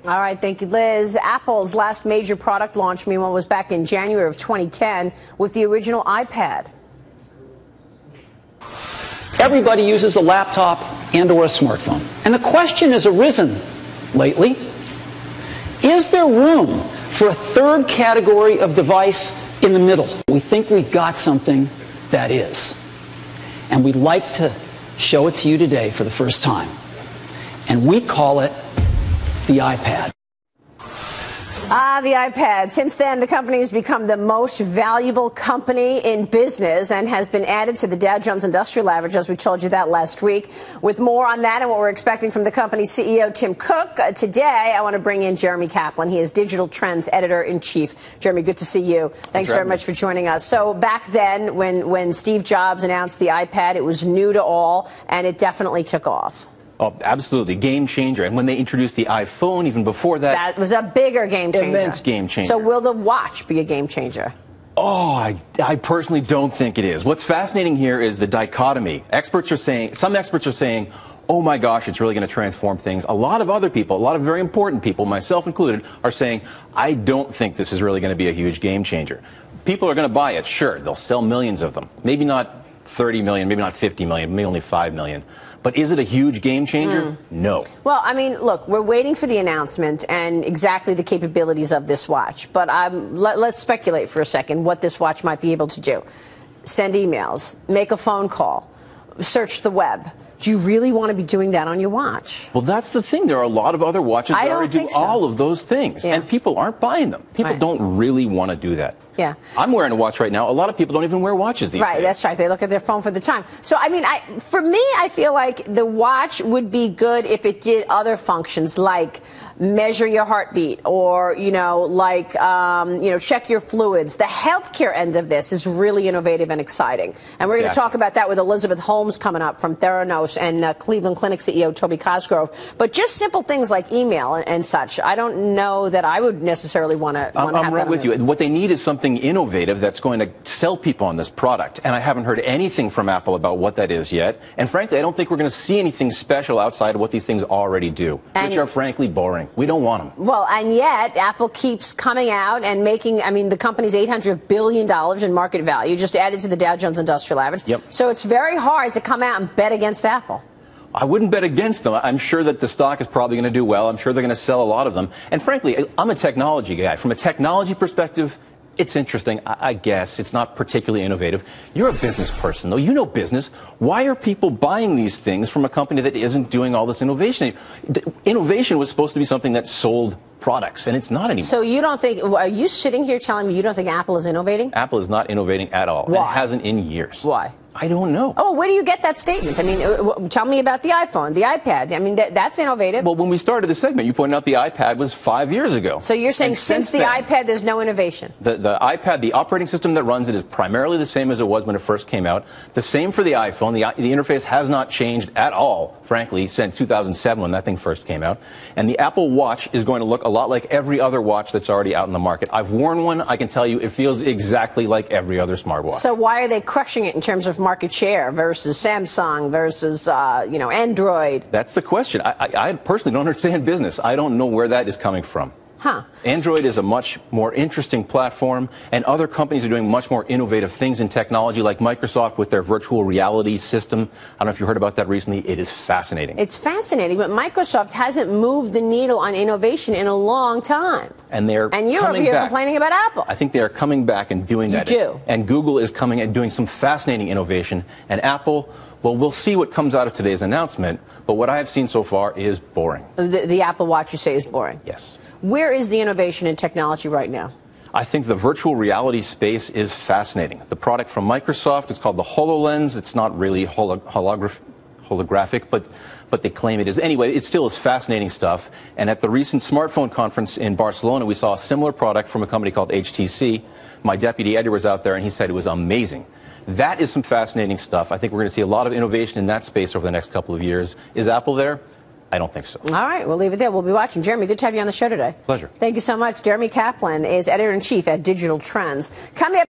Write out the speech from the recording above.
All right, thank you, Liz. Apple's last major product launch, meanwhile, was back in January of 2010 with the original iPad. Everybody uses a laptop and or a smartphone. And the question has arisen lately, is there room for a third category of device in the middle? We think we've got something that is. And we'd like to show it to you today for the first time. And we call it the iPad. The iPad. Since then, the company has become the most valuable company in business and has been added to the Dow Jones Industrial Average, as we told you that last week. With more on that and what we're expecting from the company's CEO, Tim Cook, today I want to bring in Jeremy Kaplan. He is Digital Trends Editor-in-Chief. Jeremy, good to see you. Thanks very much for joining us. So back then, when Steve Jobs announced the iPad, it was new to all, and it definitely took off. Oh, absolutely. Game changer. And when they introduced the iPhone, even before that... That was a bigger game changer. Immense game changer. So will the watch be a game changer? Oh, I personally don't think it is. What's fascinating here is the dichotomy. Some experts are saying, oh my gosh, it's really going to transform things. A lot of other people, a lot of very important people, myself included, are saying, I don't think this is really going to be a huge game changer. People are going to buy it, sure. They'll sell millions of them. Maybe not 30 million, maybe not 50 million, maybe only 5 million. But is it a huge game changer? No. Well, I mean, look, we're waiting for the announcement and exactly the capabilities of this watch. But let's speculate for a second what this watch might be able to do. Send emails, make a phone call, search the web. Do you really want to be doing that on your watch? Well, that's the thing. There are a lot of other watches that already do all of those things. Yeah. And people aren't buying them. People don't really want to do that. Yeah. I'm wearing a watch right now. A lot of people don't even wear watches these days. Right, that's right. They look at their phone for the time. So, I mean, for me, I feel like the watch would be good if it did other functions like measure your heartbeat or, check your fluids. The healthcare end of this is really innovative and exciting. And we're going to talk about that with Elizabeth Holmes coming up from Theranos and Cleveland Clinic CEO Toby Cosgrove. But just simple things like email and such, I don't know that I would necessarily want to have that. I'm right with you. What they need is something innovative that's going to sell people on this product. And I haven't heard anything from Apple about what that is yet. And frankly, I don't think we're going to see anything special outside of what these things already do, which are frankly boring. We don't want them. Well, and yet Apple keeps coming out and making, the company's $800 billion in market value, just added to the Dow Jones Industrial Average. Yep. So it's very hard to come out and bet against Apple. I wouldn't bet against them. I'm sure that the stock is probably going to do well. I'm sure they're going to sell a lot of them. And frankly, I'm a technology guy. From a technology perspective, it's interesting, I guess. It's not particularly innovative. You're a business person, though. You know business. Why are people buying these things from a company that isn't doing all this innovation? Innovation was supposed to be something that sold products, and it's not anymore. So you don't think, are you sitting here telling me you don't think Apple is innovating? Apple is not innovating at all. Why? It hasn't in years. Why? I don't know. Oh, where do you get that statement? Tell me about the iPhone, the iPad. That's innovative. Well, when we started the segment, you pointed out the iPad was 5 years ago. So you're saying since the iPad, there's no innovation? The iPad, the operating system that runs it is primarily the same as it was when it first came out. The same for the iPhone. The interface has not changed at all, frankly, since 2007 when that thing first came out. And the Apple Watch is going to look a lot like every other watch that's already out in the market. I've worn one. I can tell you it feels exactly like every other smartwatch. So why are they crushing it in terms of market share versus Samsung versus, Android? That's the question. I personally don't understand business. I don't know where that is coming from. Huh. Android is a much more interesting platform, and other companies are doing much more innovative things in technology, like Microsoft with their virtual reality system. I don't know if you heard about that recently. It is fascinating. It's fascinating, but Microsoft hasn't moved the needle on innovation in a long time. And you're over here complaining about Apple. I think they are coming back and doing that. You do. And Google is coming and doing some fascinating innovation. And Apple, well, we'll see what comes out of today's announcement, but what I have seen so far is boring. The Apple Watch, you say, is boring? Yes. Where is the innovation in technology right now? I think the virtual reality space is fascinating. The product from Microsoft is called the HoloLens. It's not really holographic, but they claim it is. Anyway, it still is fascinating stuff. And at the recent smartphone conference in Barcelona, we saw a similar product from a company called HTC. My deputy editor was out there, and he said it was amazing. That is some fascinating stuff. I think we're going to see a lot of innovation in that space over the next couple of years. Is Apple there? I don't think so. All right, we'll leave it there. We'll be watching. Jeremy, good to have you on the show today. Pleasure. Thank you so much. Jeremy Kaplan is editor-in-chief at Digital Trends. Coming up.